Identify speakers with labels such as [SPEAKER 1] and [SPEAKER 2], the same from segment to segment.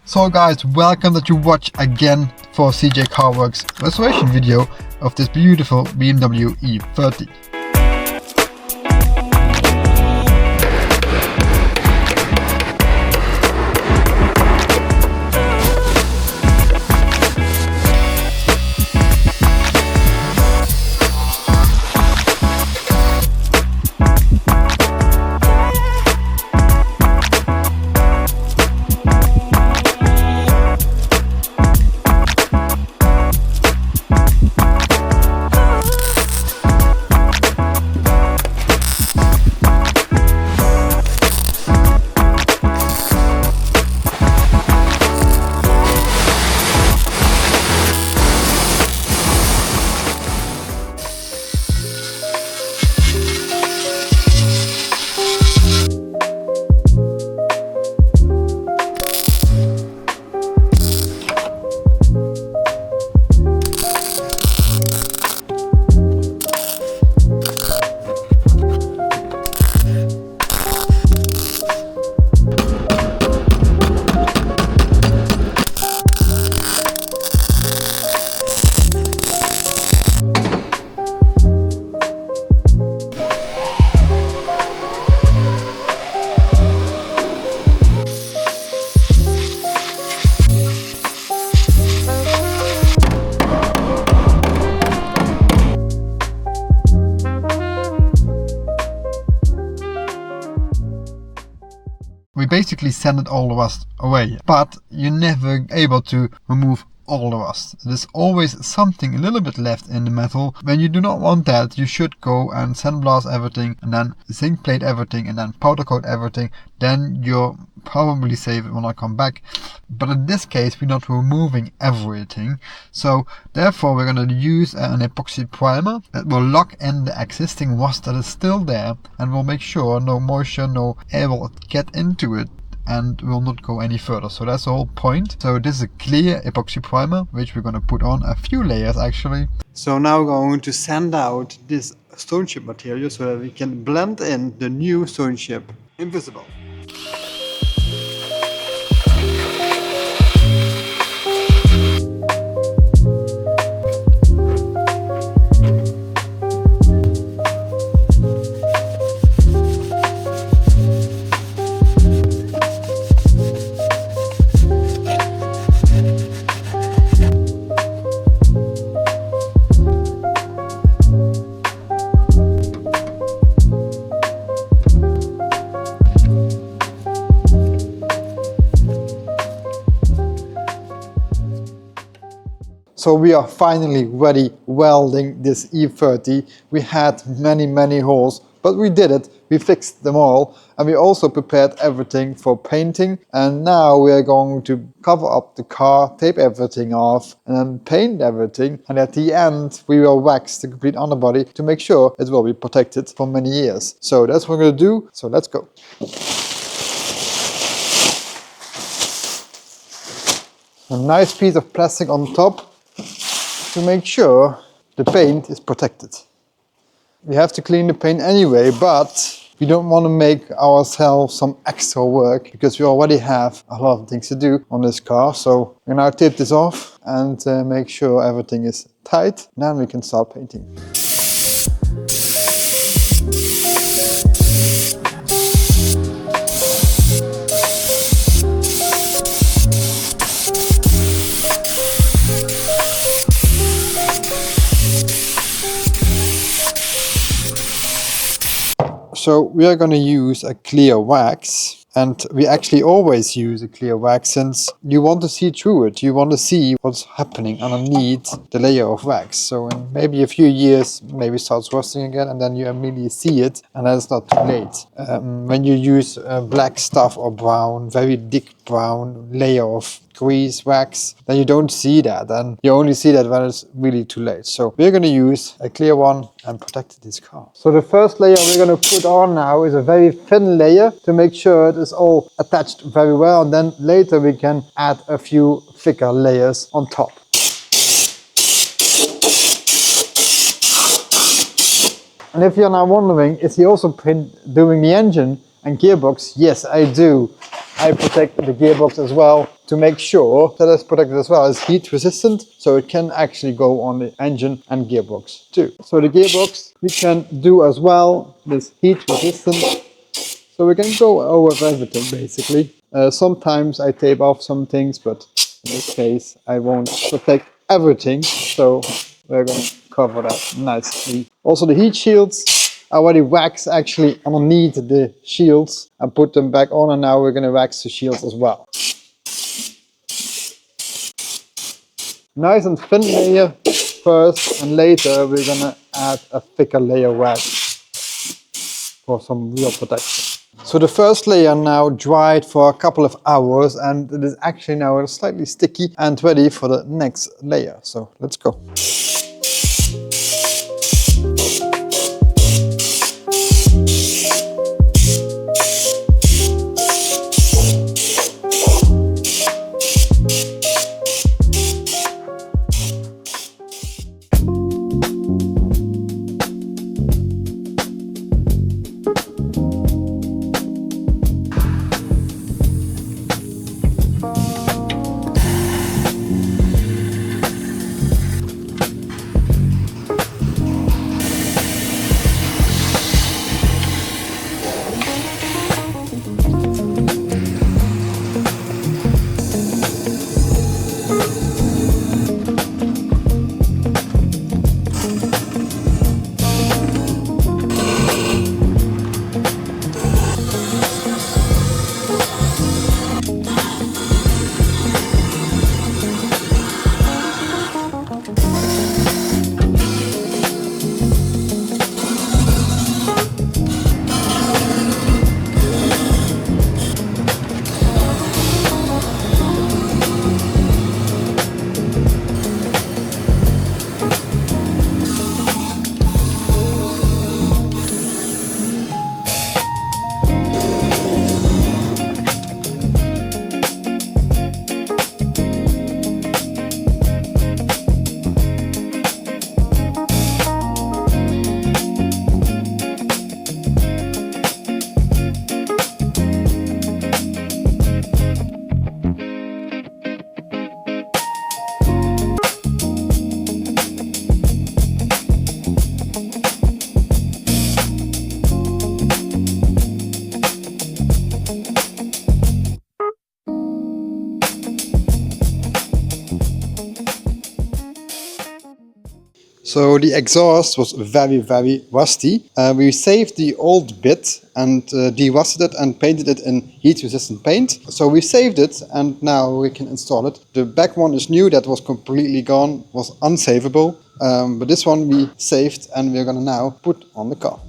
[SPEAKER 1] So guys, welcome that you watch again for CG-Carworks restoration video of this beautiful BMW E30. We basically sanded all the rust away, but you're never able to remove all the rust. There's always something a little bit left in the metal. When you do not want that, you should go and sandblast everything and then zinc plate everything and then powder coat everything. Then you're probably safe when I come back. But in this case, we're not removing everything. So therefore, we're going to use an epoxy primer that will lock in the existing rust that is still there and will make sure no moisture, no air will get into it and will not go any further. So that's the whole point. So this is a clear epoxy primer, which we're going to put on a few layers actually. So now we're going to sand out this stone chip material so that we can blend in the new stone chip invisible. So we are finally ready welding this E30. We had many holes, but we did it. We fixed them all, and we also prepared everything for painting. And now we are going to cover up the car, tape everything off, and then paint everything. And at the end, we will wax the complete underbody to make sure it will be protected for many years. So that's what we're going to do. So let's go. A nice piece of plastic on top to make sure the paint is protected. We have to clean the paint anyway, but we don't want to make ourselves some extra work because we already have a lot of things to do on this car. So we're now tape this off and make sure everything is tight. Then we can start painting. So we are going to use a clear wax, and we actually always use a clear wax since you want to see through it. You want to see what's happening underneath the layer of wax. So in maybe a few years, maybe it starts rusting again, and then you immediately see it, and then it's not too late. When you use black stuff or brown, very thick brown layer of grease, wax, then you don't see that, and you only see that when it's really too late. So we're going to use a clear one and protect this car. So the first layer we're going to put on now is a very thin layer to make sure it is all attached very well, and then later we can add a few thicker layers on top. And if you're now wondering, is he also doing the engine and gearbox? Yes, I do. I protect the gearbox as well to make sure that it's protected as well. It's heat resistant, so it can actually go on the engine and gearbox too. So the gearbox we can do as well, this heat resistant. So we can go over everything basically. Sometimes I tape off some things, but in this case I won't protect everything. So we're going to cover that nicely. Also the heat shields, I already wax actually underneath the shields and put them back on, and now we're going to wax the shields as well. Nice and thin layer first, and later we're going to add a thicker layer wax for some real protection. So the first layer now dried for a couple of hours, and it is actually now slightly sticky and ready for the next layer. So let's go. So the exhaust was very rusty. We saved the old bit and de-rusted it and painted it in heat resistant paint. So we saved it and now we can install it. The back one is new, that was completely gone, was unsavable. But this one we saved and we're gonna now put on the car.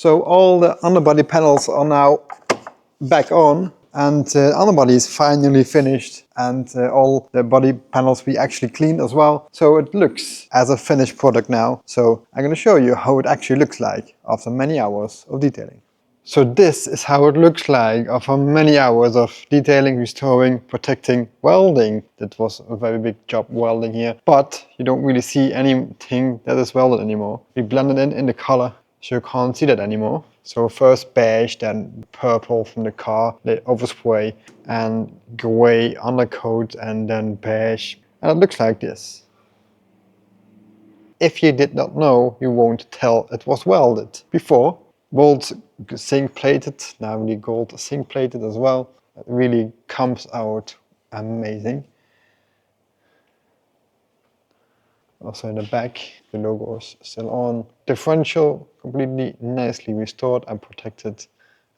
[SPEAKER 1] So all the underbody panels are now back on, and the underbody is finally finished, and all the body panels we actually cleaned as well. So it looks as a finished product now. So I'm going to show you how it actually looks like after many hours of detailing. So this is how it looks like after many hours of detailing, restoring, protecting, welding. That was a very big job welding here, but you don't really see anything that is welded anymore. We blended in the color, so you can't see that anymore. So first beige, then purple from the car, the overspray, and gray undercoat, and then beige. And it looks like this. If you did not know, you won't tell it was welded. Before, gold zinc plated, now the gold zinc plated as well. It really comes out amazing. Also in the back, the logo is still on. Differential completely nicely restored and protected.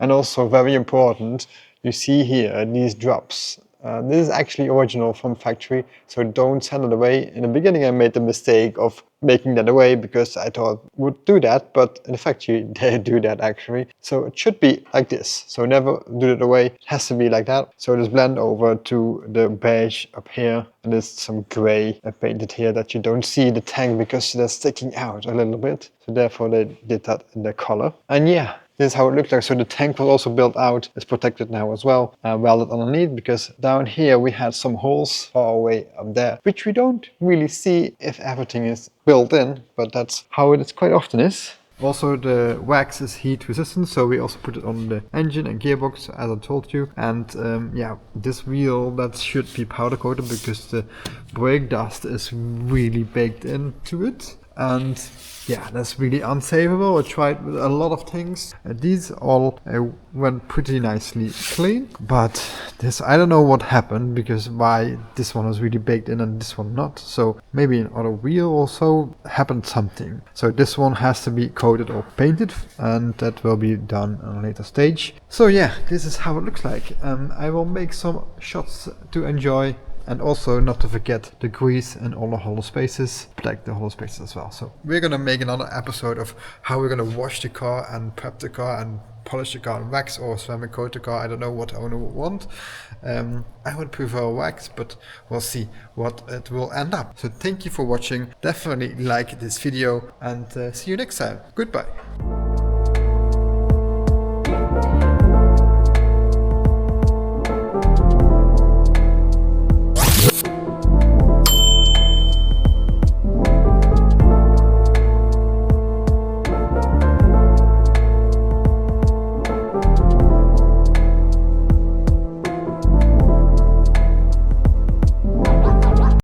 [SPEAKER 1] And also very important, you see here these drops. This is actually original from factory, so don't send it away. In the beginning I made the mistake of making that away because I thought it would do that, but in the factory they do that actually. So it should be like this, so never do it away. It has to be like that. So just blend over to the beige up here, and there's some gray I painted here that you don't see the tank because they're sticking out a little bit. So therefore they did that in the color. And yeah, this is how it looked like. So the tank was also built out, it's protected now as well, welded underneath, because down here we had some holes far away up there, which we don't really see if everything is built in, but that's how it is quite often is. Also the wax is heat resistant, so we also put it on the engine and gearbox as I told you. And yeah, this wheel, that should be powder coated because the brake dust is really baked into it. And yeah, that's really unsavable. I tried with a lot of things. These all went pretty nicely clean, but this, I don't know what happened, because why this one was really baked in and this one not. So maybe in other wheel also happened something. So this one has to be coated or painted, and that will be done on a later stage. So yeah, this is how it looks like. I will make some shots to enjoy. And also not to forget the grease and all the hollow spaces, protect the hollow spaces as well. So we're gonna make another episode of how we're gonna wash the car and prep the car and polish the car and wax or ceramic coat the car. I don't know what owner would want. I would prefer wax, but we'll see what it will end up. So thank you for watching. Definitely like this video, and see you next time. Goodbye.